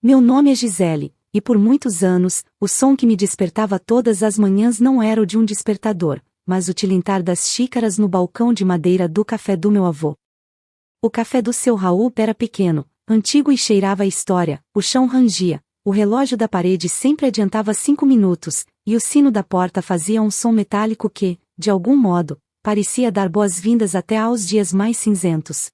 Meu nome é Gisele, e por muitos anos, o som que me despertava todas as manhãs não era o de um despertador, mas o tilintar das xícaras no balcão de madeira do café do meu avô. O café do seu Raul era pequeno, antigo e cheirava a história, o chão rangia, o relógio da parede sempre adiantava 5 minutos, e o sino da porta fazia um som metálico que, de algum modo, parecia dar boas-vindas até aos dias mais cinzentos.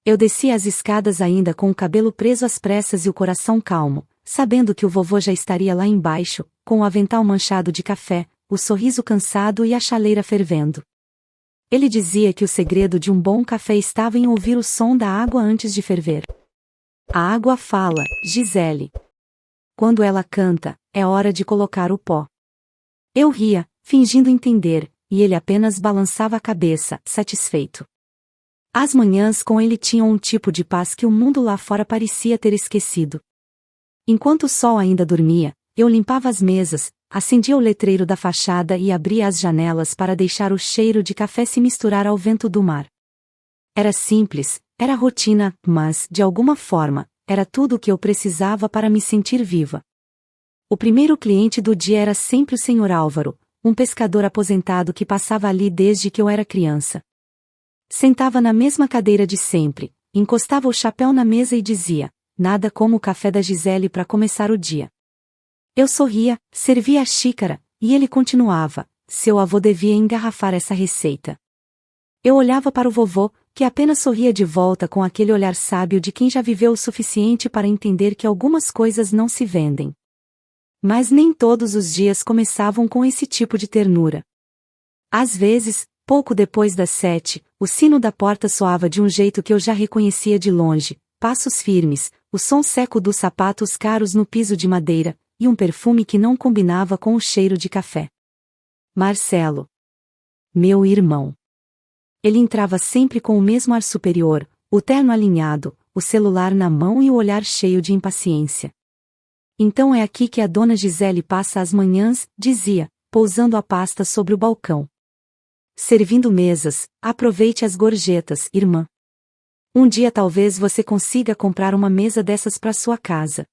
Eu descia as escadas ainda com o cabelo preso às pressas e o coração calmo, sabendo que o vovô já estaria lá embaixo, com o avental manchado de café, o sorriso cansado e a chaleira fervendo. Ele dizia que o segredo de um bom café estava em ouvir o som da água antes de ferver. A água fala, Gisele. Quando ela canta, é hora de colocar o pó. Eu ria, fingindo entender, e ele apenas balançava a cabeça, satisfeito. As manhãs com ele tinham um tipo de paz que o mundo lá fora parecia ter esquecido. Enquanto o sol ainda dormia, eu limpava as mesas, acendia o letreiro da fachada e abria as janelas para deixar o cheiro de café se misturar ao vento do mar. Era simples, era rotina, mas, de alguma forma, era tudo o que eu precisava para me sentir viva. O primeiro cliente do dia era sempre o Sr. Álvaro, um pescador aposentado que passava ali desde que eu era criança. Sentava na mesma cadeira de sempre, encostava o chapéu na mesa e dizia: nada como o café da Gisele para começar o dia. Eu sorria, servia a xícara, e ele continuava: seu avô devia engarrafar essa receita. Eu olhava para o vovô, que apenas sorria de volta com aquele olhar sábio de quem já viveu o suficiente para entender que algumas coisas não se vendem. Mas nem todos os dias começavam com esse tipo de ternura. Às vezes, pouco depois das 7, o sino da porta soava de um jeito que eu já reconhecia de longe, passos firmes, o som seco dos sapatos caros no piso de madeira, e um perfume que não combinava com o cheiro de café. Marcelo. Meu irmão. Ele entrava sempre com o mesmo ar superior, o terno alinhado, o celular na mão e o olhar cheio de impaciência. Então é aqui que a dona Gisele passa as manhãs, dizia, pousando a pasta sobre o balcão. Servindo mesas, aproveite as gorjetas, irmã. Um dia talvez você consiga comprar uma mesa dessas para sua casa.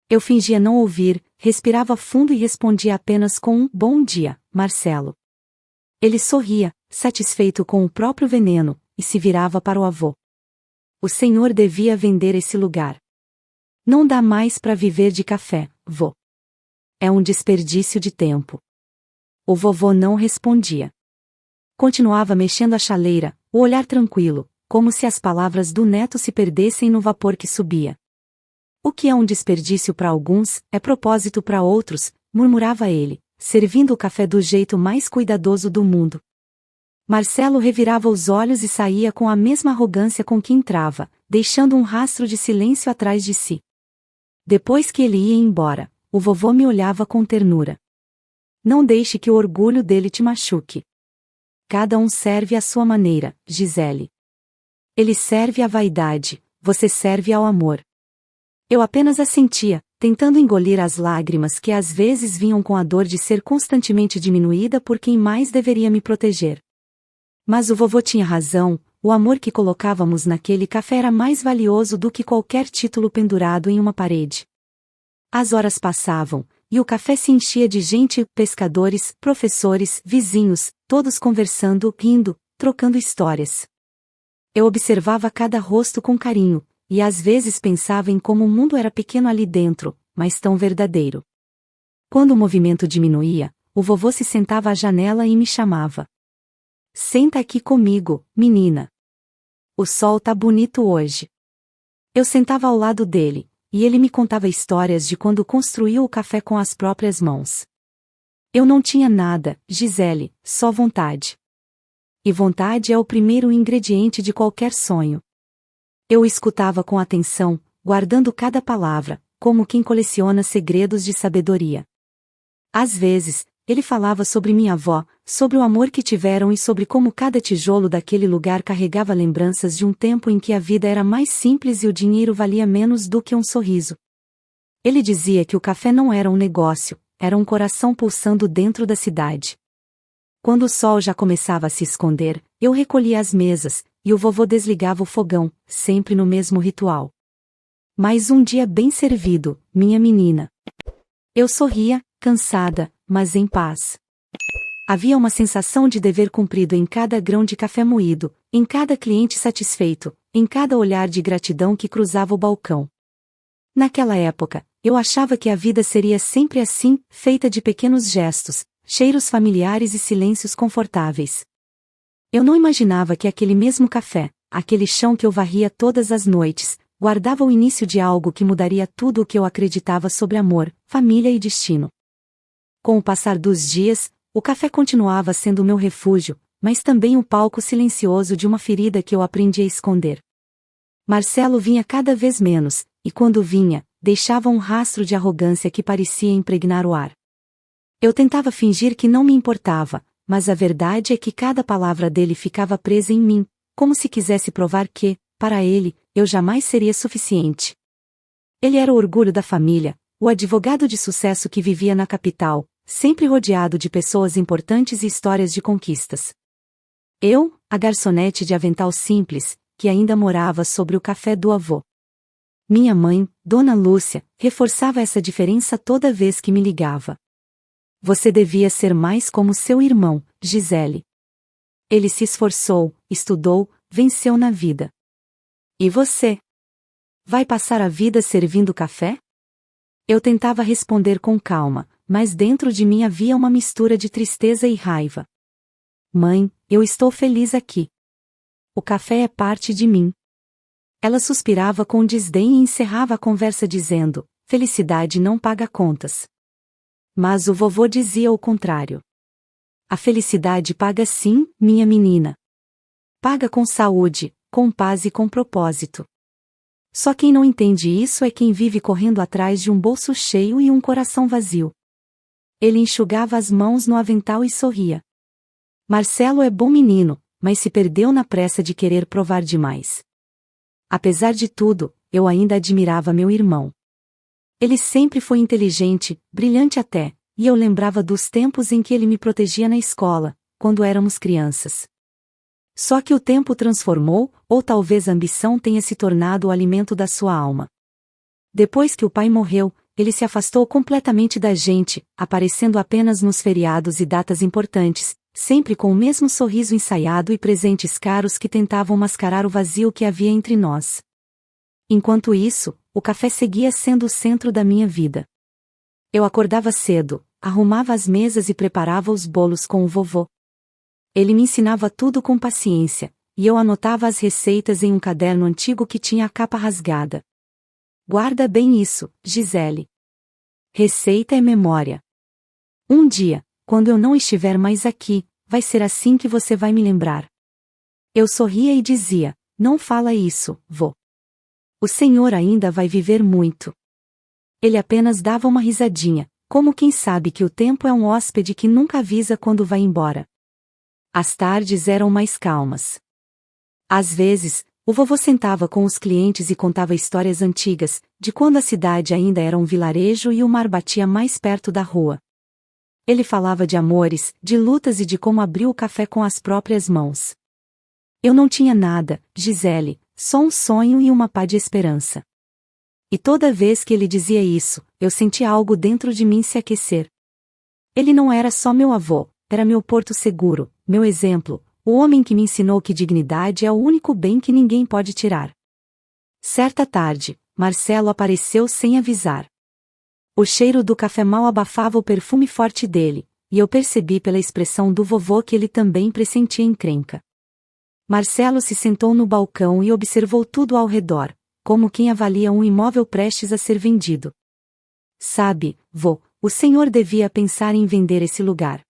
Eu fingia não ouvir, respirava fundo e respondia apenas com um bom dia, Marcelo. Ele sorria, satisfeito com o próprio veneno, e se virava para o avô. O senhor devia vender esse lugar. Não dá mais para viver de café, vô. É um desperdício de tempo. O vovô não respondia. Continuava mexendo a chaleira, o olhar tranquilo, como se as palavras do neto se perdessem no vapor que subia. O que é um desperdício para alguns, é propósito para outros, murmurava ele, servindo o café do jeito mais cuidadoso do mundo. Marcelo revirava os olhos e saía com a mesma arrogância com que entrava, deixando um rastro de silêncio atrás de si. Depois que ele ia embora, o vovô me olhava com ternura. Não deixe que o orgulho dele te machuque. Cada um serve à sua maneira, Gisele. Ele serve à vaidade, você serve ao amor. Eu apenas assentia, tentando engolir as lágrimas que às vezes vinham com a dor de ser constantemente diminuída por quem mais deveria me proteger. Mas o vovô tinha razão, o amor que colocávamos naquele café era mais valioso do que qualquer título pendurado em uma parede. As horas passavam, e o café se enchia de gente, pescadores, professores, vizinhos, todos conversando, rindo, trocando histórias. Eu observava cada rosto com carinho, e às vezes pensava em como o mundo era pequeno ali dentro, mas tão verdadeiro. Quando o movimento diminuía, o vovô se sentava à janela e me chamava. Senta aqui comigo, menina. O sol tá bonito hoje. Eu sentava ao lado dele, e ele me contava histórias de quando construiu o café com as próprias mãos. Eu não tinha nada, Gisele, só vontade. E vontade é o primeiro ingrediente de qualquer sonho. Eu o escutava com atenção, guardando cada palavra, como quem coleciona segredos de sabedoria. Às vezes, ele falava sobre minha avó, sobre o amor que tiveram e sobre como cada tijolo daquele lugar carregava lembranças de um tempo em que a vida era mais simples e o dinheiro valia menos do que um sorriso. Ele dizia que o café não era um negócio, era um coração pulsando dentro da cidade. Quando o sol já começava a se esconder, eu recolhia as mesas, e o vovô desligava o fogão, sempre no mesmo ritual. Mais um dia bem servido, minha menina. Eu sorria, cansada, mas em paz. Havia uma sensação de dever cumprido em cada grão de café moído, em cada cliente satisfeito, em cada olhar de gratidão que cruzava o balcão. Naquela época, eu achava que a vida seria sempre assim, feita de pequenos gestos, cheiros familiares e silêncios confortáveis. Eu não imaginava que aquele mesmo café, aquele chão que eu varria todas as noites, guardava o início de algo que mudaria tudo o que eu acreditava sobre amor, família e destino. Com o passar dos dias, o café continuava sendo o meu refúgio, mas também o palco silencioso de uma ferida que eu aprendi a esconder. Marcelo vinha cada vez menos, e quando vinha, deixava um rastro de arrogância que parecia impregnar o ar. Eu tentava fingir que não me importava, mas a verdade é que cada palavra dele ficava presa em mim, como se quisesse provar que, para ele, eu jamais seria suficiente. Ele era o orgulho da família, o advogado de sucesso que vivia na capital, sempre rodeado de pessoas importantes e histórias de conquistas. Eu, a garçonete de avental simples, que ainda morava sobre o café do avô. Minha mãe, Dona Lúcia, reforçava essa diferença toda vez que me ligava. Você devia ser mais como seu irmão, Gisele. Ele se esforçou, estudou, venceu na vida. E você? Vai passar a vida servindo café? Eu tentava responder com calma, mas dentro de mim havia uma mistura de tristeza e raiva. Mãe, eu estou feliz aqui. O café é parte de mim. Ela suspirava com desdém e encerrava a conversa dizendo: felicidade não paga contas. Mas o vovô dizia o contrário. A felicidade paga sim, minha menina. Paga com saúde, com paz e com propósito. Só quem não entende isso é quem vive correndo atrás de um bolso cheio e um coração vazio. Ele enxugava as mãos no avental e sorria. Marcelo é bom menino, mas se perdeu na pressa de querer provar demais. Apesar de tudo, eu ainda admirava meu irmão. Ele sempre foi inteligente, brilhante até, e eu lembrava dos tempos em que ele me protegia na escola, quando éramos crianças. Só que o tempo transformou, ou talvez a ambição tenha se tornado o alimento da sua alma. Depois que o pai morreu, ele se afastou completamente da gente, aparecendo apenas nos feriados e datas importantes, sempre com o mesmo sorriso ensaiado e presentes caros que tentavam mascarar o vazio que havia entre nós. Enquanto isso, o café seguia sendo o centro da minha vida. Eu acordava cedo, arrumava as mesas e preparava os bolos com o vovô. Ele me ensinava tudo com paciência, e eu anotava as receitas em um caderno antigo que tinha a capa rasgada. Guarda bem isso, Gisele. Receita é memória. Um dia, quando eu não estiver mais aqui, vai ser assim que você vai me lembrar. Eu sorria e dizia: não fala isso, vô. O senhor ainda vai viver muito. Ele apenas dava uma risadinha, como quem sabe que o tempo é um hóspede que nunca avisa quando vai embora. As tardes eram mais calmas. Às vezes, o vovô sentava com os clientes e contava histórias antigas, de quando a cidade ainda era um vilarejo e o mar batia mais perto da rua. Ele falava de amores, de lutas e de como abriu o café com as próprias mãos. Eu não tinha nada, Gisele, só um sonho e uma pá de esperança. E toda vez que ele dizia isso, eu sentia algo dentro de mim se aquecer. Ele não era só meu avô, era meu porto seguro, meu exemplo, o homem que me ensinou que dignidade é o único bem que ninguém pode tirar. Certa tarde, Marcelo apareceu sem avisar. O cheiro do café mal abafava o perfume forte dele, e eu percebi pela expressão do vovô que ele também pressentia encrenca. Marcelo se sentou no balcão e observou tudo ao redor, como quem avalia um imóvel prestes a ser vendido. Sabe, vô, o senhor devia pensar em vender esse lugar.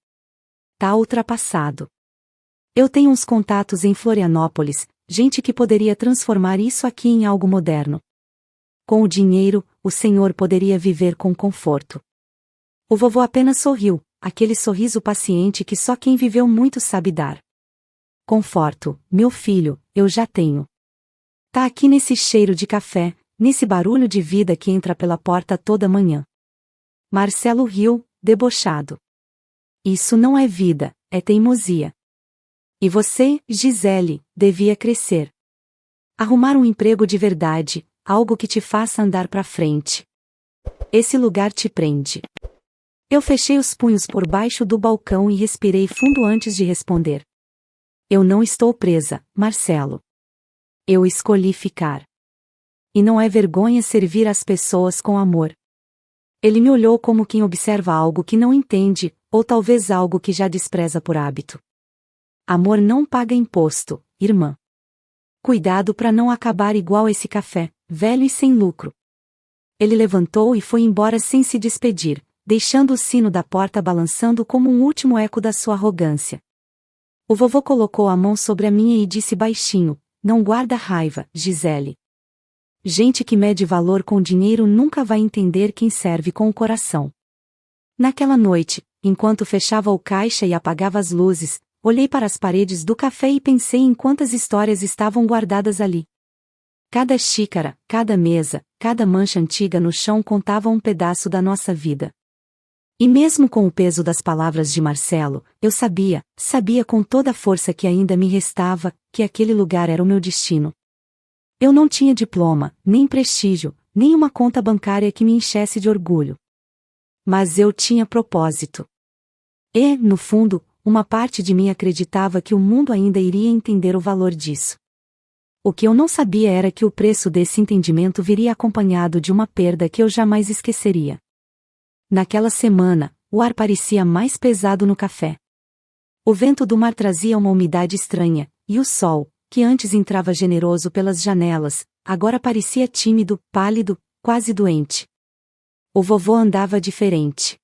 Tá ultrapassado. Eu tenho uns contatos em Florianópolis, gente que poderia transformar isso aqui em algo moderno. Com o dinheiro, o senhor poderia viver com conforto. O vovô apenas sorriu, aquele sorriso paciente que só quem viveu muito sabe dar. Conforto, meu filho, eu já tenho. Tá aqui nesse cheiro de café, nesse barulho de vida que entra pela porta toda manhã. Marcelo riu, debochado. Isso não é vida, é teimosia. E você, Gisele, devia crescer. Arrumar um emprego de verdade, algo que te faça andar pra frente. Esse lugar te prende. Eu fechei os punhos por baixo do balcão e respirei fundo antes de responder. Eu não estou presa, Marcelo. Eu escolhi ficar. E não é vergonha servir as pessoas com amor. Ele me olhou como quem observa algo que não entende, ou talvez algo que já despreza por hábito. Amor não paga imposto, irmã. Cuidado para não acabar igual esse café, velho e sem lucro. Ele levantou e foi embora sem se despedir, deixando o sino da porta balançando como um último eco da sua arrogância. O vovô colocou a mão sobre a minha e disse baixinho: não guarda raiva, Gisele. Gente que mede valor com dinheiro nunca vai entender quem serve com o coração. Naquela noite, enquanto fechava o caixa e apagava as luzes, olhei para as paredes do café e pensei em quantas histórias estavam guardadas ali. Cada xícara, cada mesa, cada mancha antiga no chão contava um pedaço da nossa vida. E mesmo com o peso das palavras de Marcelo, eu sabia com toda a força que ainda me restava, que aquele lugar era o meu destino. Eu não tinha diploma, nem prestígio, nem uma conta bancária que me enchesse de orgulho. Mas eu tinha propósito. E, no fundo, uma parte de mim acreditava que o mundo ainda iria entender o valor disso. O que eu não sabia era que o preço desse entendimento viria acompanhado de uma perda que eu jamais esqueceria. Naquela semana, o ar parecia mais pesado no café. O vento do mar trazia uma umidade estranha, e o sol, que antes entrava generoso pelas janelas, agora parecia tímido, pálido, quase doente. O vovô andava diferente.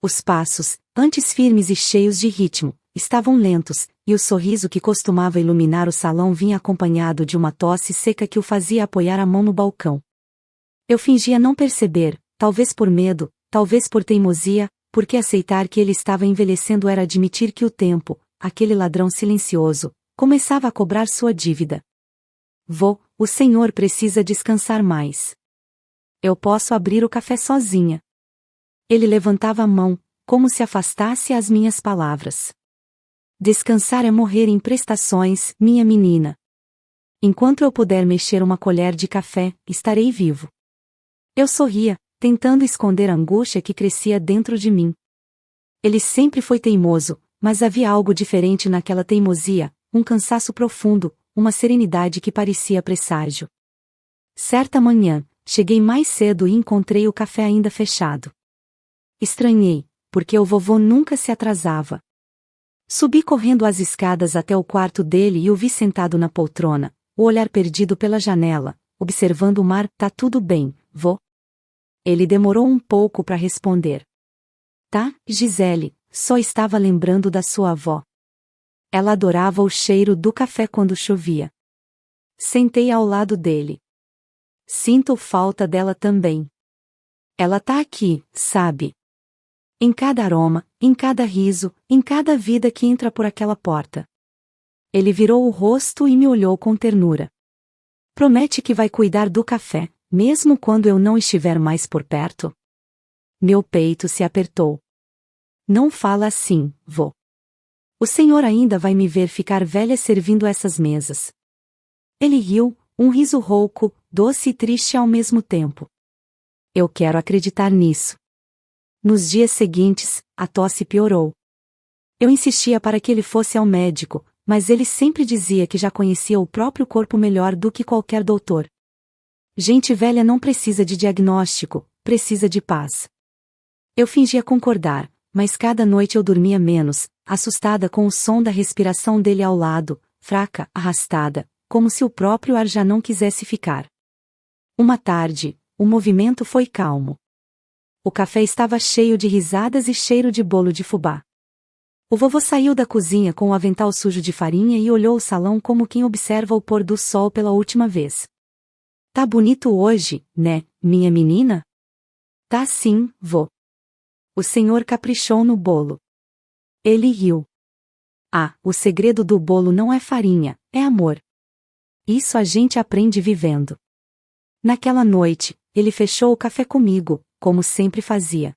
Os passos, antes firmes e cheios de ritmo, estavam lentos, e o sorriso que costumava iluminar o salão vinha acompanhado de uma tosse seca que o fazia apoiar a mão no balcão. Eu fingia não perceber, talvez por medo, talvez por teimosia, porque aceitar que ele estava envelhecendo era admitir que o tempo, aquele ladrão silencioso, começava a cobrar sua dívida. Vô, o senhor precisa descansar mais. Eu posso abrir o café sozinha. Ele levantava a mão, como se afastasse as minhas palavras. Descansar é morrer em prestações, minha menina. Enquanto eu puder mexer uma colher de café, estarei vivo. Eu sorria, tentando esconder a angústia que crescia dentro de mim. Ele sempre foi teimoso, mas havia algo diferente naquela teimosia, um cansaço profundo, uma serenidade que parecia presságio. Certa manhã, cheguei mais cedo e encontrei o café ainda fechado. Estranhei, porque o vovô nunca se atrasava. Subi correndo as escadas até o quarto dele e o vi sentado na poltrona, o olhar perdido pela janela, observando o mar. Tá tudo bem, vô? Ele demorou um pouco para responder. Tá, Gisele, só estava lembrando da sua avó. Ela adorava o cheiro do café quando chovia. Sentei ao lado dele. Sinto falta dela também. Ela tá aqui, sabe? Em cada aroma, em cada riso, em cada vida que entra por aquela porta. Ele virou o rosto e me olhou com ternura. Promete que vai cuidar do café, mesmo quando eu não estiver mais por perto? Meu peito se apertou. Não fala assim, vô. O senhor ainda vai me ver ficar velha servindo essas mesas. Ele riu, um riso rouco, doce e triste ao mesmo tempo. Eu quero acreditar nisso. Nos dias seguintes, a tosse piorou. Eu insistia para que ele fosse ao médico, mas ele sempre dizia que já conhecia o próprio corpo melhor do que qualquer doutor. Gente velha não precisa de diagnóstico, precisa de paz. Eu fingia concordar, mas cada noite eu dormia menos, assustada com o som da respiração dele ao lado, fraca, arrastada, como se o próprio ar já não quisesse ficar. Uma tarde, o movimento foi calmo. O café estava cheio de risadas e cheiro de bolo de fubá. O vovô saiu da cozinha com o avental sujo de farinha e olhou o salão como quem observa o pôr do sol pela última vez. Tá bonito hoje, né, minha menina? Tá sim, vô. O senhor caprichou no bolo. Ele riu. Ah, o segredo do bolo não é farinha, é amor. Isso a gente aprende vivendo. Naquela noite, ele fechou o café comigo, como sempre fazia.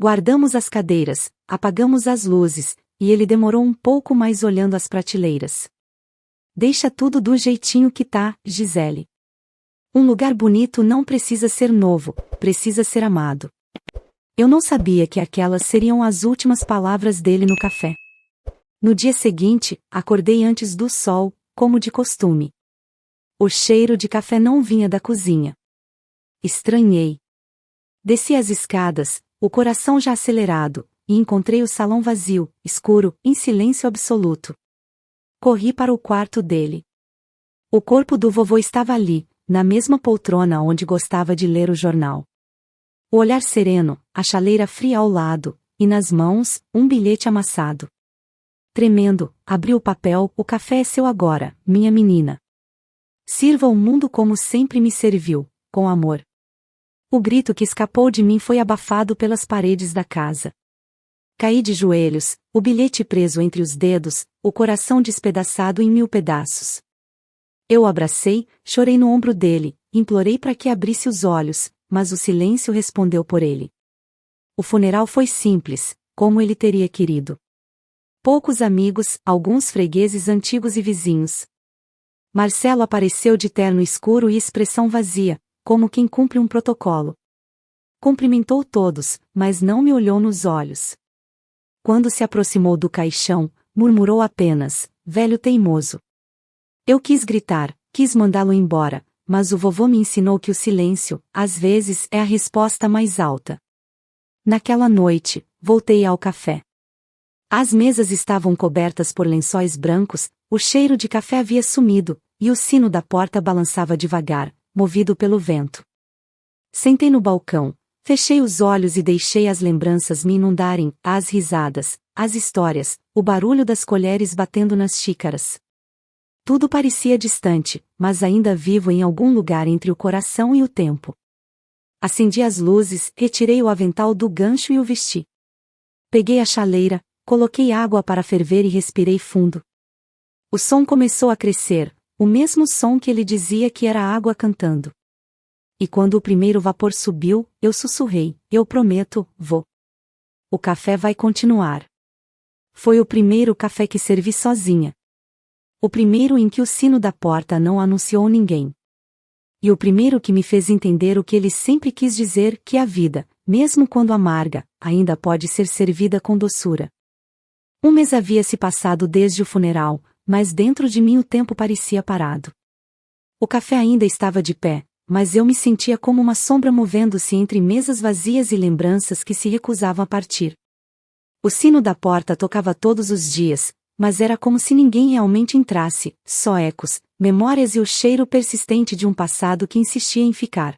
Guardamos as cadeiras, apagamos as luzes, e ele demorou um pouco mais olhando as prateleiras. Deixa tudo do jeitinho que tá, Gisele. Um lugar bonito não precisa ser novo, precisa ser amado. Eu não sabia que aquelas seriam as últimas palavras dele no café. No dia seguinte, acordei antes do sol, como de costume. O cheiro de café não vinha da cozinha. Estranhei. Desci as escadas, o coração já acelerado, e encontrei o salão vazio, escuro, em silêncio absoluto. Corri para o quarto dele. O corpo do vovô estava ali, na mesma poltrona onde gostava de ler o jornal. O olhar sereno, a chaleira fria ao lado, e nas mãos, um bilhete amassado. Tremendo, abri o papel: "O café é seu agora, minha menina. Sirva o mundo como sempre me serviu, com amor." O grito que escapou de mim foi abafado pelas paredes da casa. Caí de joelhos, o bilhete preso entre os dedos, o coração despedaçado em 1000 pedaços. Eu o abracei, chorei no ombro dele, implorei para que abrisse os olhos, mas o silêncio respondeu por ele. O funeral foi simples, como ele teria querido. Poucos amigos, alguns fregueses antigos e vizinhos. Marcelo apareceu de terno escuro e expressão vazia, como quem cumpre um protocolo. Cumprimentou todos, mas não me olhou nos olhos. Quando se aproximou do caixão, murmurou apenas: "Velho teimoso." Eu quis gritar, quis mandá-lo embora, mas o vovô me ensinou que o silêncio, às vezes, é a resposta mais alta. Naquela noite, voltei ao café. As mesas estavam cobertas por lençóis brancos, o cheiro de café havia sumido, e o sino da porta balançava devagar, movido pelo vento. Sentei no balcão, fechei os olhos e deixei as lembranças me inundarem, as risadas, as histórias, o barulho das colheres batendo nas xícaras. Tudo parecia distante, mas ainda vivo em algum lugar entre o coração e o tempo. Acendi as luzes, retirei o avental do gancho e o vesti. Peguei a chaleira, coloquei água para ferver e respirei fundo. O som começou a crescer, o mesmo som que ele dizia que era a água cantando. E quando o primeiro vapor subiu, eu sussurrei: "Eu prometo, vô. O café vai continuar." Foi o primeiro café que servi sozinha. O primeiro em que o sino da porta não anunciou ninguém. E o primeiro que me fez entender o que ele sempre quis dizer: que a vida, mesmo quando amarga, ainda pode ser servida com doçura. Um mês havia se passado desde o funeral, mas dentro de mim o tempo parecia parado. O café ainda estava de pé, mas eu me sentia como uma sombra movendo-se entre mesas vazias e lembranças que se recusavam a partir. O sino da porta tocava todos os dias, mas era como se ninguém realmente entrasse, só ecos, memórias e o cheiro persistente de um passado que insistia em ficar.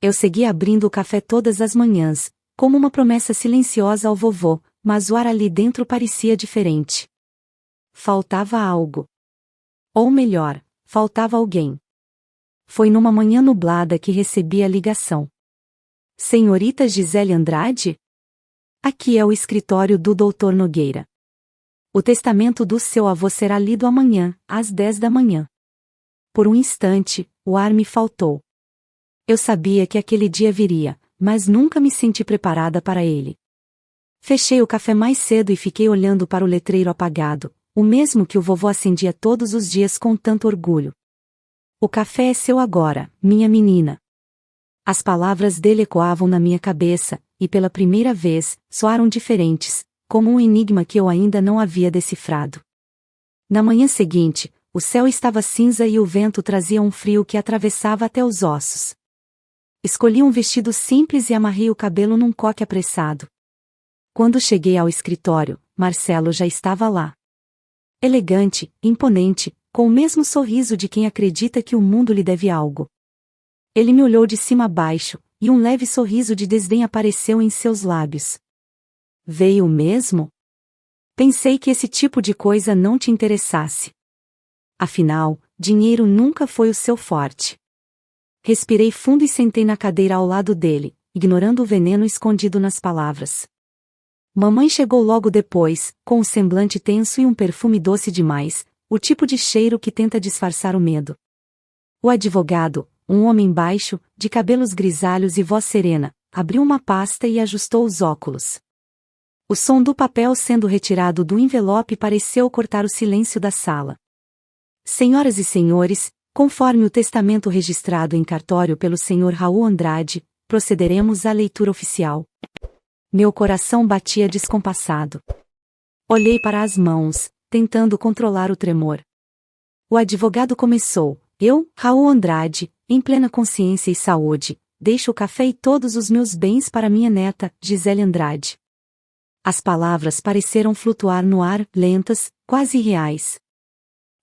Eu seguia abrindo o café todas as manhãs, como uma promessa silenciosa ao vovô, mas o ar ali dentro parecia diferente. Faltava algo. Ou melhor, faltava alguém. Foi numa manhã nublada que recebi a ligação. "Senhorita Gisele Andrade? Aqui é o escritório do Dr. Nogueira. O testamento do seu avô será lido amanhã, às 10 da manhã." Por um instante, o ar me faltou. Eu sabia que aquele dia viria, mas nunca me senti preparada para ele. Fechei o café mais cedo e fiquei olhando para o letreiro apagado, o mesmo que o vovô acendia todos os dias com tanto orgulho. "O café é seu agora, minha menina." As palavras dele ecoavam na minha cabeça, e pela primeira vez, soaram diferentes, como um enigma que eu ainda não havia decifrado. Na manhã seguinte, o céu estava cinza e o vento trazia um frio que atravessava até os ossos. Escolhi um vestido simples e amarrei o cabelo num coque apressado. Quando cheguei ao escritório, Marcelo já estava lá. Elegante, imponente, com o mesmo sorriso de quem acredita que o mundo lhe deve algo. Ele me olhou de cima a baixo, e um leve sorriso de desdém apareceu em seus lábios. "Veio mesmo? Pensei que esse tipo de coisa não te interessasse. Afinal, dinheiro nunca foi o seu forte." Respirei fundo e sentei na cadeira ao lado dele, ignorando o veneno escondido nas palavras. Mamãe chegou logo depois, com o semblante tenso e um perfume doce demais, o tipo de cheiro que tenta disfarçar o medo. O advogado, um homem baixo, de cabelos grisalhos e voz serena, abriu uma pasta e ajustou os óculos. O som do papel sendo retirado do envelope pareceu cortar o silêncio da sala. "Senhoras e senhores, Conforme o testamento registrado em cartório pelo Sr. Raul Andrade, procederemos à leitura oficial. Meu coração batia descompassado. Olhei para as mãos, tentando controlar o tremor. O advogado começou: eu, Raul Andrade, em plena consciência e saúde, deixo o café e todos os meus bens para minha neta, Gisele Andrade. As palavras pareceram flutuar no ar, lentas, quase irreais.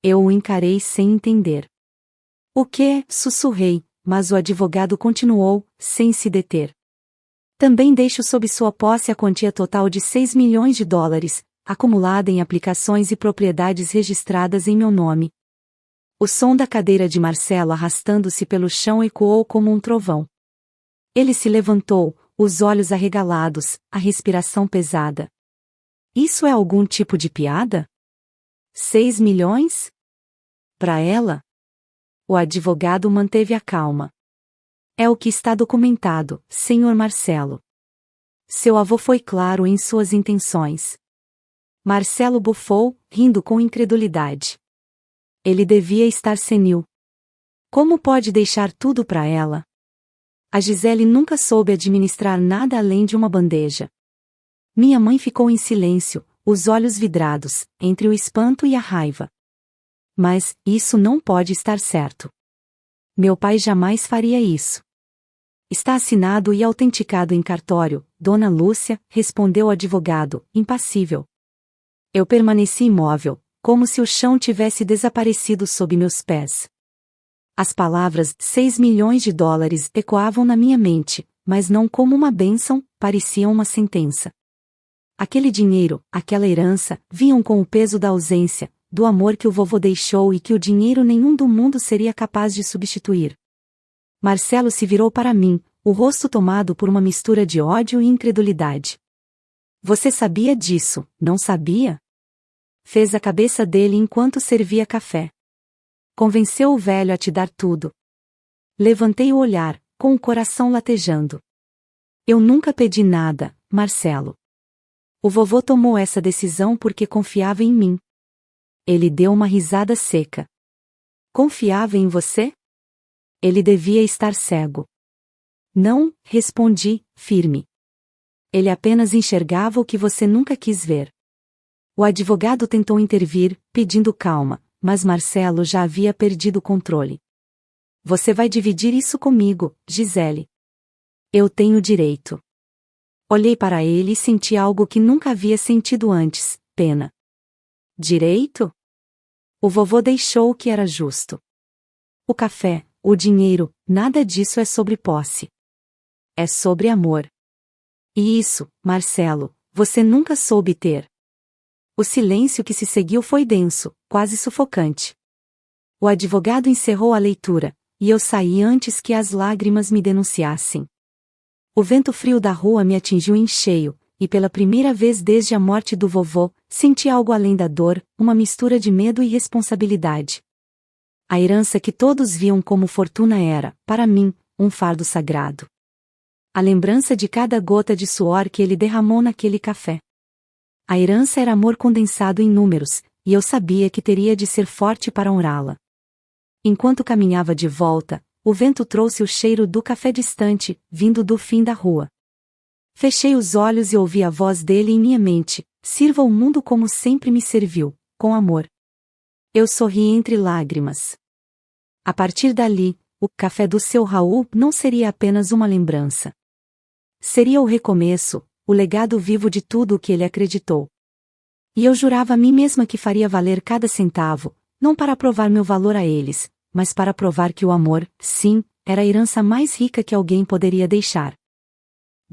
Eu o encarei sem entender. O que? Sussurrei, mas o advogado continuou, sem se deter. Também deixo sob sua posse a quantia total de 6 milhões de dólares, acumulada em aplicações e propriedades registradas em meu nome. O som da cadeira de Marcelo arrastando-se pelo chão ecoou como um trovão. Ele se levantou, os olhos arregalados, a respiração pesada. Isso é algum tipo de piada? 6 milhões? Para ela? O advogado manteve a calma. É o que está documentado, Sr. Marcelo. Seu avô foi claro em suas intenções. Marcelo bufou, rindo com incredulidade. Ele devia estar senil. Como pode deixar tudo para ela? A Gisele nunca soube administrar nada além de uma bandeja. Minha mãe ficou em silêncio, os olhos vidrados, entre o espanto e a raiva. Mas, isso não pode estar certo. Meu pai jamais faria isso. Está assinado e autenticado em cartório, Dona Lúcia, respondeu o advogado, impassível. Eu permaneci imóvel, como se o chão tivesse desaparecido sob meus pés. As palavras 6 milhões de dólares ecoavam na minha mente, mas não como uma bênção, pareciam uma sentença. Aquele dinheiro, aquela herança, vinham com o peso da ausência, do amor que o vovô deixou e que o dinheiro nenhum do mundo seria capaz de substituir. Marcelo se virou para mim, o rosto tomado por uma mistura de ódio e incredulidade. Você sabia disso, não sabia? Fez a cabeça dele enquanto servia café. Convenceu o velho a te dar tudo. Levantei o olhar, com o coração latejando. Eu nunca pedi nada, Marcelo. O vovô tomou essa decisão porque confiava em mim. Ele deu uma risada seca. Confiava em você? Ele devia estar cego. Não, respondi, firme. Ele apenas enxergava o que você nunca quis ver. O advogado tentou intervir, pedindo calma, mas Marcelo já havia perdido o controle. Você vai dividir isso comigo, Gisele. Eu tenho direito. Olhei para ele e senti algo que nunca havia sentido antes, pena. Direito? O vovô deixou o que era justo. O café, o dinheiro, nada disso é sobre posse. É sobre amor. E isso, Marcelo, você nunca soube ter. O silêncio que se seguiu foi denso, quase sufocante. O advogado encerrou a leitura, e eu saí antes que as lágrimas me denunciassem. O vento frio da rua me atingiu em cheio, e pela primeira vez desde a morte do vovô, senti algo além da dor, uma mistura de medo e responsabilidade. A herança que todos viam como fortuna era, para mim, um fardo sagrado. A lembrança de cada gota de suor que ele derramou naquele café. A herança era amor condensado em números, e eu sabia que teria de ser forte para honrá-la. Enquanto caminhava de volta, o vento trouxe o cheiro do café distante, vindo do fim da rua. Fechei os olhos e ouvi a voz dele em minha mente: sirva o mundo como sempre me serviu, com amor. Eu sorri entre lágrimas. A partir dali, o café do seu Raul não seria apenas uma lembrança. Seria o recomeço, o legado vivo de tudo o que ele acreditou. E eu jurava a mim mesma que faria valer cada centavo, não para provar meu valor a eles, mas para provar que o amor, sim, era a herança mais rica que alguém poderia deixar.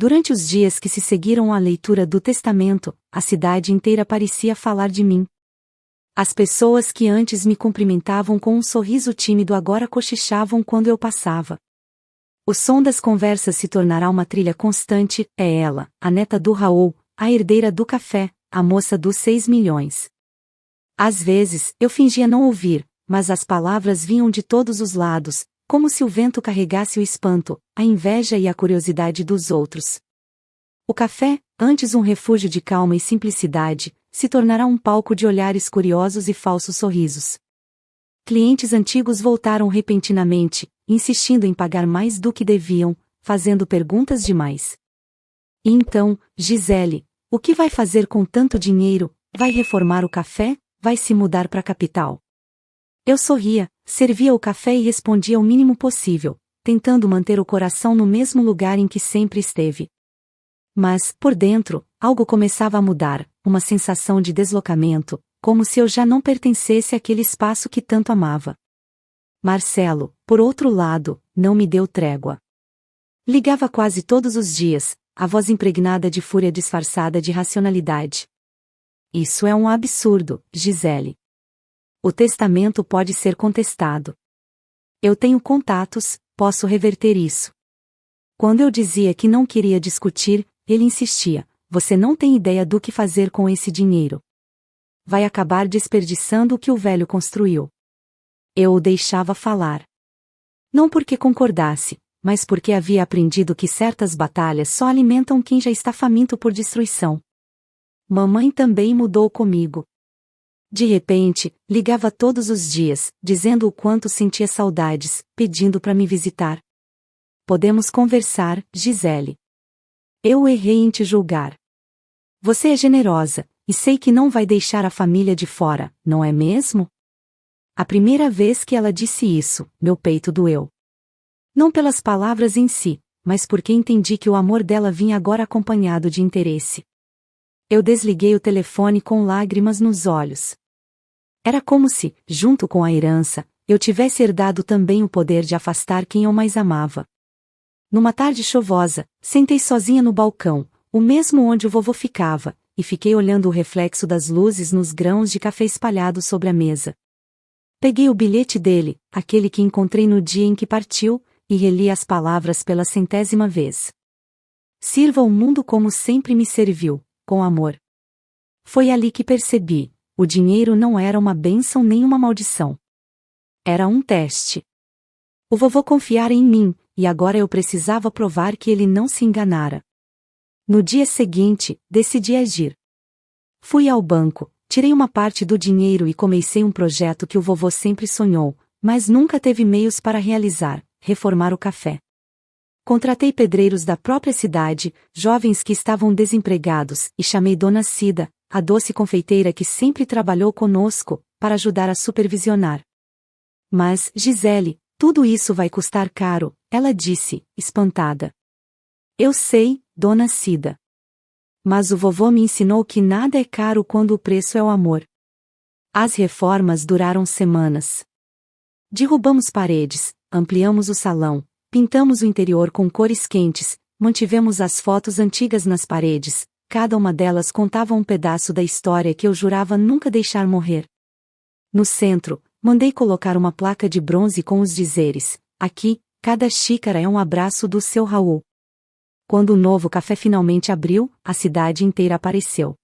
Durante os dias que se seguiram à leitura do testamento, a cidade inteira parecia falar de mim. As pessoas que antes me cumprimentavam com um sorriso tímido agora cochichavam quando eu passava. O som das conversas se tornará uma trilha constante: é ela, a neta do Raul, a herdeira do café, a moça dos 6 milhões. Às vezes, eu fingia não ouvir, mas as palavras vinham de todos os lados, como se o vento carregasse o espanto, a inveja e a curiosidade dos outros. O café, antes um refúgio de calma e simplicidade, se tornará um palco de olhares curiosos e falsos sorrisos. Clientes antigos voltaram repentinamente, insistindo em pagar mais do que deviam, fazendo perguntas demais. E então, Gisele, o que vai fazer com tanto dinheiro? Vai reformar o café? Vai se mudar para a capital? Eu sorria, servia o café e respondia o mínimo possível, tentando manter o coração no mesmo lugar em que sempre esteve. Mas, por dentro, algo começava a mudar, uma sensação de deslocamento, como se eu já não pertencesse àquele espaço que tanto amava. Marcelo, por outro lado, não me deu trégua. Ligava quase todos os dias, a voz impregnada de fúria disfarçada de racionalidade. Isso é um absurdo, Gisele. O testamento pode ser contestado. Eu tenho contatos, posso reverter isso. Quando eu dizia que não queria discutir, ele insistia: você não tem ideia do que fazer com esse dinheiro. Vai acabar desperdiçando o que o velho construiu. Eu o deixava falar. Não porque concordasse, mas porque havia aprendido que certas batalhas só alimentam quem já está faminto por destruição. Mamãe também mudou comigo. De repente, ligava todos os dias, dizendo o quanto sentia saudades, pedindo para me visitar. Podemos conversar, Gisele. Eu errei em te julgar. Você é generosa, e sei que não vai deixar a família de fora, não é mesmo? A primeira vez que ela disse isso, meu peito doeu. Não pelas palavras em si, mas porque entendi que o amor dela vinha agora acompanhado de interesse. Eu desliguei o telefone com lágrimas nos olhos. Era como se, junto com a herança, eu tivesse herdado também o poder de afastar quem eu mais amava. Numa tarde chuvosa, sentei sozinha no balcão, o mesmo onde o vovô ficava, e fiquei olhando o reflexo das luzes nos grãos de café espalhados sobre a mesa. Peguei o bilhete dele, aquele que encontrei no dia em que partiu, e reli as palavras pela 100ª vez. Sirva o mundo como sempre me serviu, com amor. Foi ali que percebi, o dinheiro não era uma bênção nem uma maldição. Era um teste. O vovô confiara em mim, e agora eu precisava provar que ele não se enganara. No dia seguinte, decidi agir. Fui ao banco, tirei uma parte do dinheiro e comecei um projeto que o vovô sempre sonhou, mas nunca teve meios para realizar: reformar o café. Contratei pedreiros da própria cidade, jovens que estavam desempregados, e chamei Dona Cida, a doce confeiteira que sempre trabalhou conosco, para ajudar a supervisionar. Mas, Gisele, tudo isso vai custar caro, ela disse, espantada. Eu sei, Dona Cida. Mas o vovô me ensinou que nada é caro quando o preço é o amor. As reformas duraram semanas. Derrubamos paredes, ampliamos o salão, pintamos o interior com cores quentes, mantivemos as fotos antigas nas paredes, cada uma delas contava um pedaço da história que eu jurava nunca deixar morrer. No centro, mandei colocar uma placa de bronze com os dizeres: aqui, cada xícara é um abraço do seu Raul. Quando o novo café finalmente abriu, a cidade inteira apareceu.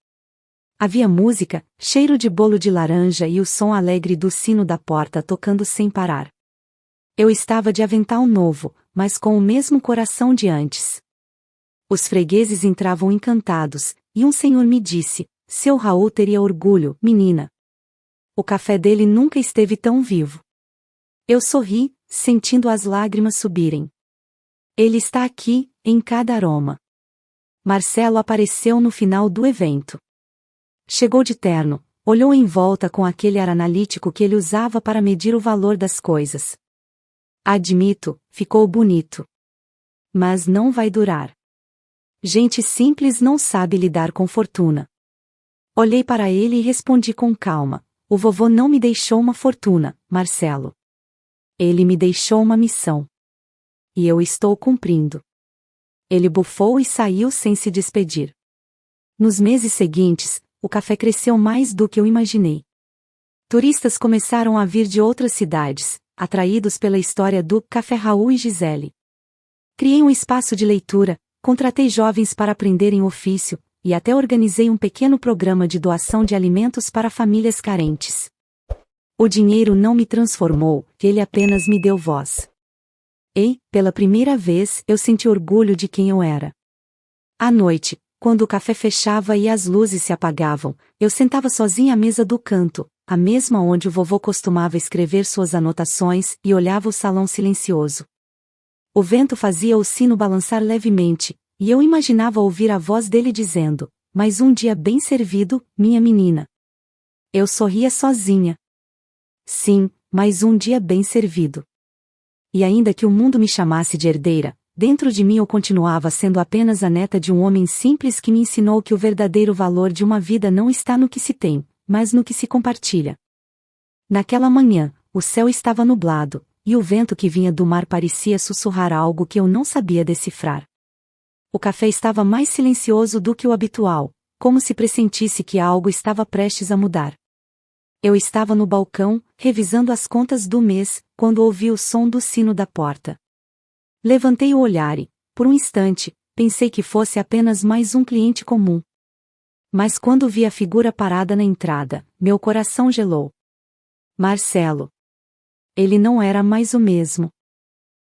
Havia música, cheiro de bolo de laranja e o som alegre do sino da porta tocando sem parar. Eu estava de avental novo, mas com o mesmo coração de antes. Os fregueses entravam encantados, e um senhor me disse: seu Raul teria orgulho, menina. O café dele nunca esteve tão vivo. Eu sorri, sentindo as lágrimas subirem. Ele está aqui, em cada aroma. Marcelo apareceu no final do evento. Chegou de terno, olhou em volta com aquele ar analítico que ele usava para medir o valor das coisas. Admito, ficou bonito. Mas não vai durar. Gente simples não sabe lidar com fortuna. Olhei para ele e respondi com calma: o vovô não me deixou uma fortuna, Marcelo. Ele me deixou uma missão. E eu estou cumprindo. Ele bufou e saiu sem se despedir. Nos meses seguintes, o café cresceu mais do que eu imaginei. Turistas começaram a vir de outras cidades, atraídos pela história do Café Raul e Gisele. Criei um espaço de leitura, contratei jovens para aprenderem o ofício, e até organizei um pequeno programa de doação de alimentos para famílias carentes. O dinheiro não me transformou, ele apenas me deu voz. E, pela primeira vez, eu senti orgulho de quem eu era. À noite, quando o café fechava e as luzes se apagavam, eu sentava sozinha à mesa do canto, a mesma onde o vovô costumava escrever suas anotações, e olhava o salão silencioso. O vento fazia o sino balançar levemente, e eu imaginava ouvir a voz dele dizendo: "Mais um dia bem servido, minha menina." Eu sorria sozinha. Sim, mais um dia bem servido. E ainda que o mundo me chamasse de herdeira, dentro de mim eu continuava sendo apenas a neta de um homem simples que me ensinou que o verdadeiro valor de uma vida não está no que se tem, mas no que se compartilha. Naquela manhã, o céu estava nublado, e o vento que vinha do mar parecia sussurrar algo que eu não sabia decifrar. O café estava mais silencioso do que o habitual, como se pressentisse que algo estava prestes a mudar. Eu estava no balcão, revisando as contas do mês, quando ouvi o som do sino da porta. Levantei o olhar e, por um instante, pensei que fosse apenas mais um cliente comum. Mas quando vi a figura parada na entrada, meu coração gelou. Marcelo. Ele não era mais o mesmo.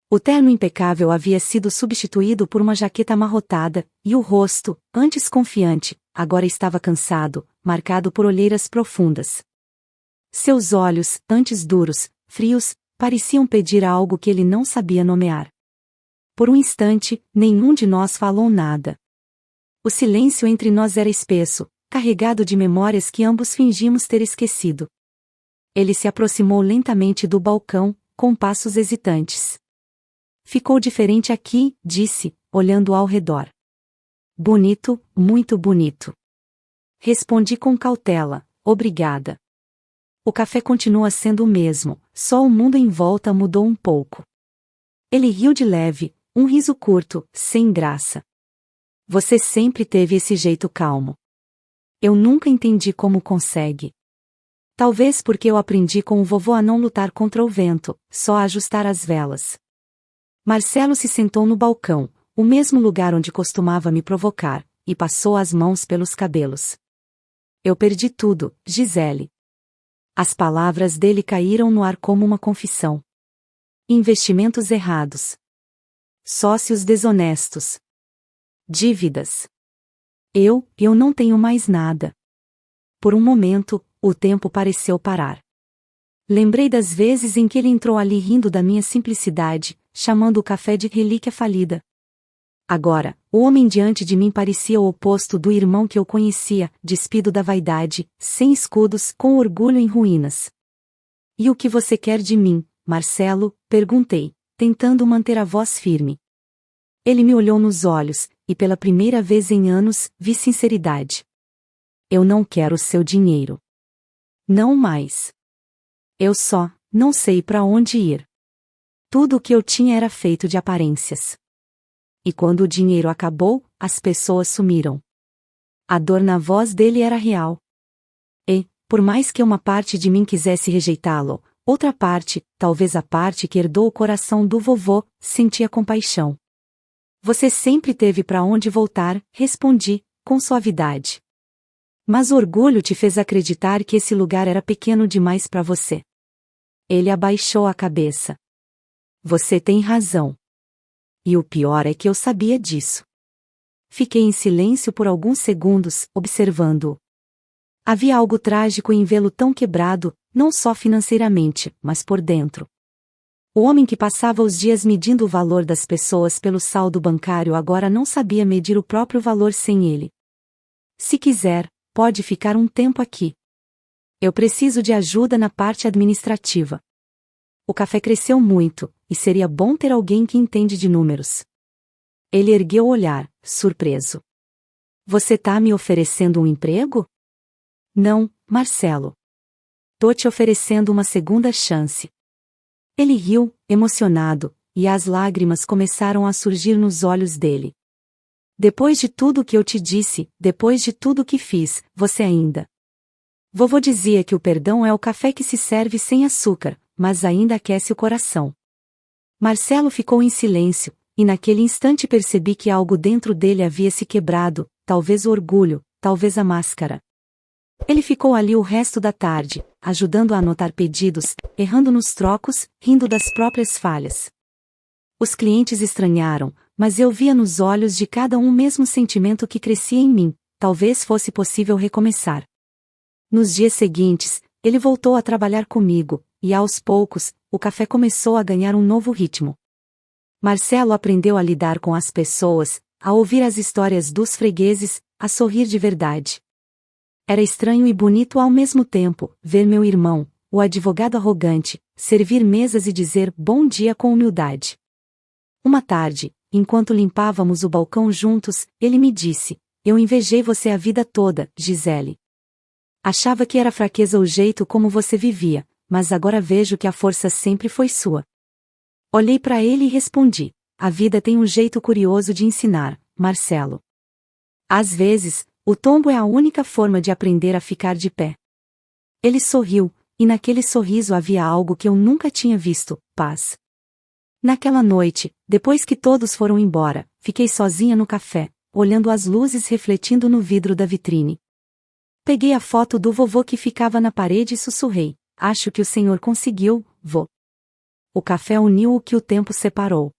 O terno impecável havia sido substituído por uma jaqueta amarrotada, e o rosto, antes confiante, agora estava cansado, marcado por olheiras profundas. Seus olhos, antes duros, frios, pareciam pedir algo que ele não sabia nomear. Por um instante, nenhum de nós falou nada. O silêncio entre nós era espesso, carregado de memórias que ambos fingimos ter esquecido. Ele se aproximou lentamente do balcão, com passos hesitantes. "Ficou diferente aqui", disse, olhando ao redor. "Bonito, muito bonito." Respondi com cautela: "Obrigada." O café continua sendo o mesmo, só o mundo em volta mudou um pouco. Ele riu de leve, um riso curto, sem graça. "Você sempre teve esse jeito calmo. Eu nunca entendi como consegue." Talvez porque eu aprendi com o vovô a não lutar contra o vento, só a ajustar as velas. Marcelo se sentou no balcão, o mesmo lugar onde costumava me provocar, e passou as mãos pelos cabelos. "Eu perdi tudo, Gisele." As palavras dele caíram no ar como uma confissão. Investimentos errados. Sócios desonestos. Dívidas. Eu não tenho mais nada. Por um momento, o tempo pareceu parar. Lembrei das vezes em que ele entrou ali rindo da minha simplicidade, chamando o café de relíquia falida. Agora, o homem diante de mim parecia o oposto do irmão que eu conhecia, despido da vaidade, sem escudos, com orgulho em ruínas. "E o que você quer de mim, Marcelo?" perguntei, tentando manter a voz firme. Ele me olhou nos olhos, e pela primeira vez em anos, vi sinceridade. "Eu não quero o seu dinheiro. Não mais. Eu só não sei para onde ir." Tudo o que eu tinha era feito de aparências. E quando o dinheiro acabou, as pessoas sumiram. A dor na voz dele era real. E, por mais que uma parte de mim quisesse rejeitá-lo, outra parte, talvez a parte que herdou o coração do vovô, sentia compaixão. "Você sempre teve para onde voltar", respondi, com suavidade. "Mas o orgulho te fez acreditar que esse lugar era pequeno demais para você." Ele abaixou a cabeça. "Você tem razão. E o pior é que eu sabia disso." Fiquei em silêncio por alguns segundos, observando-o. Havia algo trágico em vê-lo tão quebrado, não só financeiramente, mas por dentro. O homem que passava os dias medindo o valor das pessoas pelo saldo bancário agora não sabia medir o próprio valor sem ele. "Se quiser, pode ficar um tempo aqui. Eu preciso de ajuda na parte administrativa." O café cresceu muito, e seria bom ter alguém que entende de números. Ele ergueu o olhar, surpreso. "Você tá me oferecendo um emprego?" "Não, Marcelo. Tô te oferecendo uma segunda chance." Ele riu, emocionado, e as lágrimas começaram a surgir nos olhos dele. "Depois de tudo que eu te disse, depois de tudo que fiz, você ainda..." Vovô dizia que o perdão é o café que se serve sem açúcar, mas ainda aquece o coração. Marcelo ficou em silêncio, e naquele instante percebi que algo dentro dele havia se quebrado, talvez o orgulho, talvez a máscara. Ele ficou ali o resto da tarde, ajudando a anotar pedidos, errando nos trocos, rindo das próprias falhas. Os clientes estranharam, mas eu via nos olhos de cada um o mesmo sentimento que crescia em mim: talvez fosse possível recomeçar. Nos dias seguintes, ele voltou a trabalhar comigo, e aos poucos, o café começou a ganhar um novo ritmo. Marcelo aprendeu a lidar com as pessoas, a ouvir as histórias dos fregueses, a sorrir de verdade. Era estranho e bonito ao mesmo tempo, ver meu irmão, o advogado arrogante, servir mesas e dizer bom dia com humildade. Uma tarde, enquanto limpávamos o balcão juntos, ele me disse: "Eu invejei você a vida toda, Gisele. Achava que era fraqueza o jeito como você vivia, mas agora vejo que a força sempre foi sua." Olhei para ele e respondi: "A vida tem um jeito curioso de ensinar, Marcelo. Às vezes, o tombo é a única forma de aprender a ficar de pé." Ele sorriu, e naquele sorriso havia algo que eu nunca tinha visto: paz. Naquela noite, depois que todos foram embora, fiquei sozinha no café, olhando as luzes refletindo no vidro da vitrine. Peguei a foto do vovô que ficava na parede e sussurrei: "Acho que o senhor conseguiu, vô." O café uniu o que o tempo separou.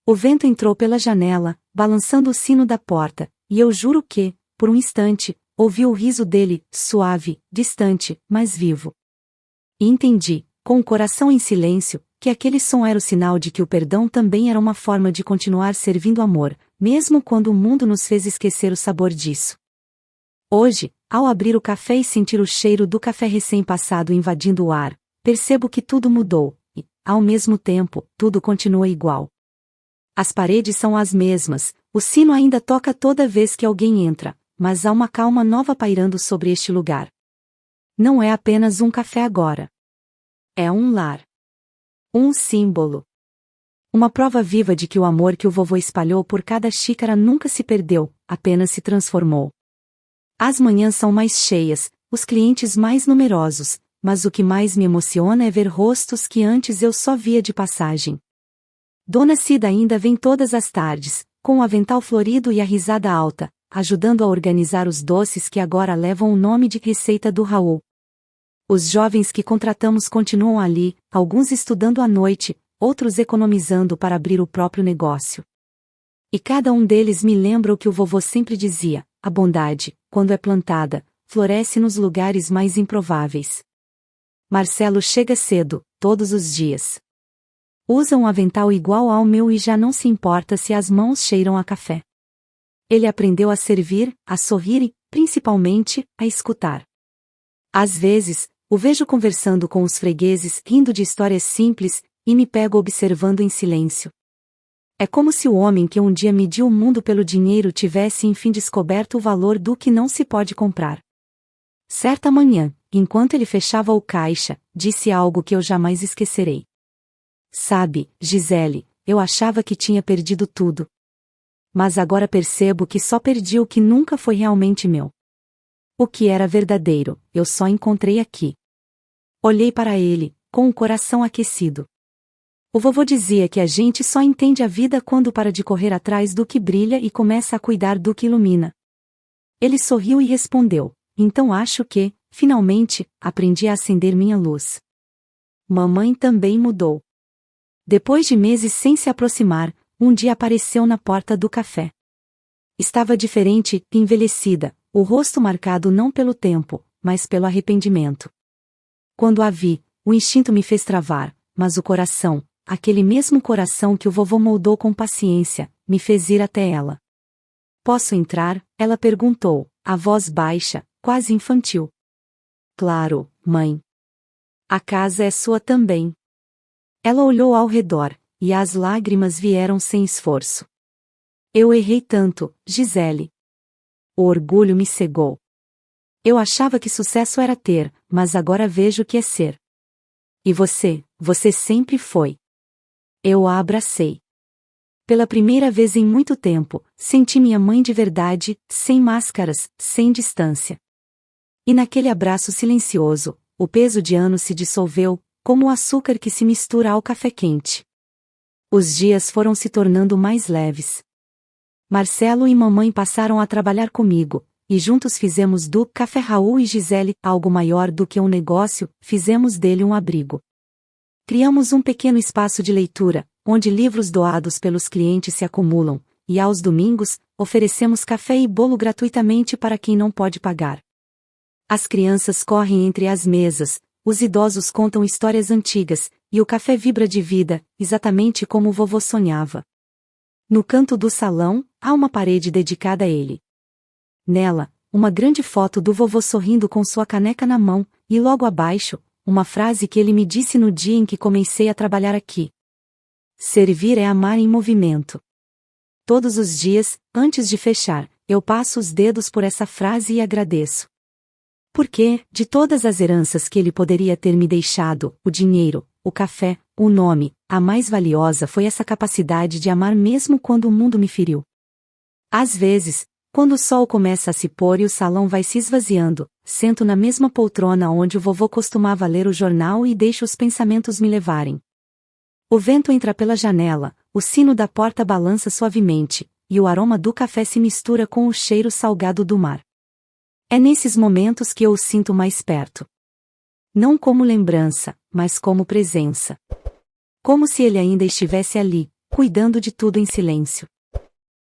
O vento entrou pela janela, balançando o sino da porta, e eu juro que, por um instante, ouvi o riso dele, suave, distante, mas vivo. E entendi, com o coração em silêncio, que aquele som era o sinal de que o perdão também era uma forma de continuar servindo amor, mesmo quando o mundo nos fez esquecer o sabor disso. Hoje, ao abrir o café e sentir o cheiro do café recém-passado invadindo o ar, percebo que tudo mudou, e, ao mesmo tempo, tudo continua igual. As paredes são as mesmas, o sino ainda toca toda vez que alguém entra, mas há uma calma nova pairando sobre este lugar. Não é apenas um café agora. É um lar. Um símbolo. Uma prova viva de que o amor que o vovô espalhou por cada xícara nunca se perdeu, apenas se transformou. As manhãs são mais cheias, os clientes mais numerosos, mas o que mais me emociona é ver rostos que antes eu só via de passagem. Dona Cida ainda vem todas as tardes, com o avental florido e a risada alta, ajudando a organizar os doces que agora levam o nome de receita do Raul. Os jovens que contratamos continuam ali, alguns estudando à noite, outros economizando para abrir o próprio negócio. E cada um deles me lembra o que o vovô sempre dizia: a bondade, quando é plantada, floresce nos lugares mais improváveis. Marcelo chega cedo, todos os dias. Usa um avental igual ao meu e já não se importa se as mãos cheiram a café. Ele aprendeu a servir, a sorrir e, principalmente, a escutar. Às vezes, o vejo conversando com os fregueses, rindo de histórias simples, e me pego observando em silêncio. É como se o homem que um dia mediu o mundo pelo dinheiro tivesse enfim descoberto o valor do que não se pode comprar. Certa manhã, enquanto ele fechava o caixa, disse algo que eu jamais esquecerei. "Sabe, Gisele, eu achava que tinha perdido tudo. Mas agora percebo que só perdi o que nunca foi realmente meu. O que era verdadeiro, eu só encontrei aqui." Olhei para ele, com o coração aquecido. O vovô dizia que a gente só entende a vida quando para de correr atrás do que brilha e começa a cuidar do que ilumina. Ele sorriu e respondeu: "Então acho que, finalmente, aprendi a acender minha luz." Mamãe também mudou. Depois de meses sem se aproximar, um dia apareceu na porta do café. Estava diferente, envelhecida, o rosto marcado não pelo tempo, mas pelo arrependimento. Quando a vi, o instinto me fez travar, mas o coração, aquele mesmo coração que o vovô moldou com paciência, me fez ir até ela. "Posso entrar?" ela perguntou, a voz baixa, quase infantil. "Claro, mãe. A casa é sua também." Ela olhou ao redor, e as lágrimas vieram sem esforço. "Eu errei tanto, Gisele." O orgulho me cegou. Eu achava que sucesso era ter, mas agora vejo que é ser. "E você sempre foi." Eu a abracei. Pela primeira vez em muito tempo, senti minha mãe de verdade, sem máscaras, sem distância. E naquele abraço silencioso, o peso de anos se dissolveu, como o açúcar que se mistura ao café quente. Os dias foram se tornando mais leves. Marcelo e mamãe passaram a trabalhar comigo, e juntos fizemos do Café Raul e Gisele algo maior do que um negócio, fizemos dele um abrigo. Criamos um pequeno espaço de leitura, onde livros doados pelos clientes se acumulam, e aos domingos, oferecemos café e bolo gratuitamente para quem não pode pagar. As crianças correm entre as mesas, os idosos contam histórias antigas, e o café vibra de vida, exatamente como o vovô sonhava. No canto do salão, há uma parede dedicada a ele. Nela, uma grande foto do vovô sorrindo com sua caneca na mão, e logo abaixo, uma frase que ele me disse no dia em que comecei a trabalhar aqui. Servir é amar em movimento. Todos os dias, antes de fechar, eu passo os dedos por essa frase e agradeço. Porque, de todas as heranças que ele poderia ter me deixado, o dinheiro, o café, o nome, a mais valiosa foi essa capacidade de amar mesmo quando o mundo me feriu. Às vezes, quando o sol começa a se pôr e o salão vai se esvaziando, sento na mesma poltrona onde o vovô costumava ler o jornal e deixo os pensamentos me levarem. O vento entra pela janela, o sino da porta balança suavemente, e o aroma do café se mistura com o cheiro salgado do mar. É nesses momentos que eu o sinto mais perto. Não como lembrança, mas como presença. Como se ele ainda estivesse ali, cuidando de tudo em silêncio.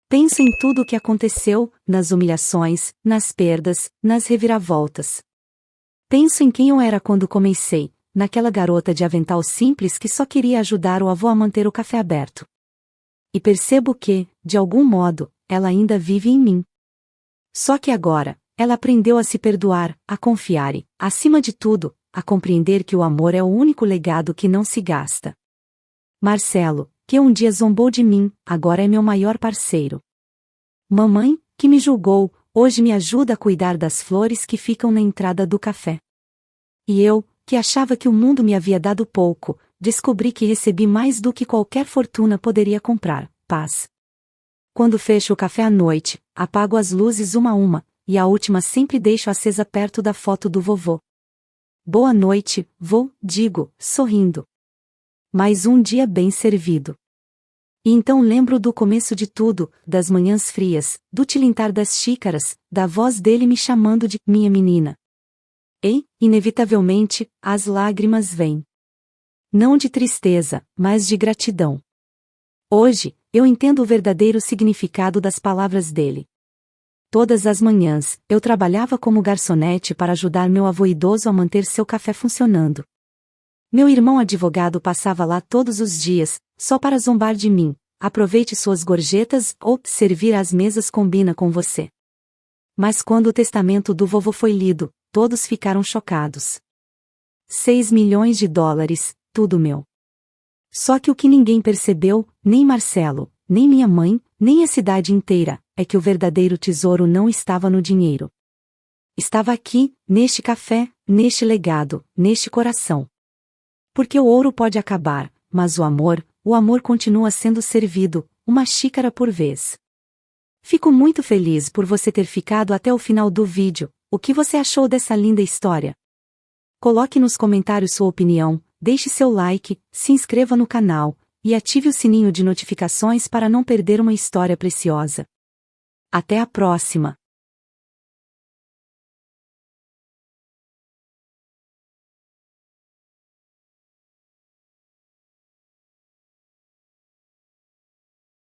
Penso em tudo o que aconteceu, nas humilhações, nas perdas, nas reviravoltas. Penso em quem eu era quando comecei, naquela garota de avental simples que só queria ajudar o avô a manter o café aberto. E percebo que, de algum modo, ela ainda vive em mim. Só que agora, ela aprendeu a se perdoar, a confiar e, acima de tudo, a compreender que o amor é o único legado que não se gasta. Marcelo, que um dia zombou de mim, agora é meu maior parceiro. Mamãe, que me julgou, hoje me ajuda a cuidar das flores que ficam na entrada do café. E eu, que achava que o mundo me havia dado pouco, descobri que recebi mais do que qualquer fortuna poderia comprar: paz. Quando fecho o café à noite, apago as luzes uma a uma, e a última sempre deixo acesa perto da foto do vovô. Boa noite, vô, digo, sorrindo. Mais um dia bem servido. E então lembro do começo de tudo, das manhãs frias, do tilintar das xícaras, da voz dele me chamando de minha menina. E, inevitavelmente, as lágrimas vêm. Não de tristeza, mas de gratidão. Hoje, eu entendo o verdadeiro significado das palavras dele. Todas as manhãs, eu trabalhava como garçonete para ajudar meu avô idoso a manter seu café funcionando. Meu irmão advogado passava lá todos os dias, só para zombar de mim: aproveite suas gorjetas ou servir às mesas combina com você. Mas quando o testamento do vovô foi lido, todos ficaram chocados. 6 milhões de dólares, tudo meu. Só que o que ninguém percebeu, nem Marcelo, nem minha mãe, nem a cidade inteira, é que o verdadeiro tesouro não estava no dinheiro. Estava aqui, neste café, neste legado, neste coração. Porque o ouro pode acabar, mas o amor continua sendo servido, uma xícara por vez. Fico muito feliz por você ter ficado até o final do vídeo. O que você achou dessa linda história? Coloque nos comentários sua opinião, deixe seu like, se inscreva no canal, e ative o sininho de notificações para não perder uma história preciosa. Até a próxima!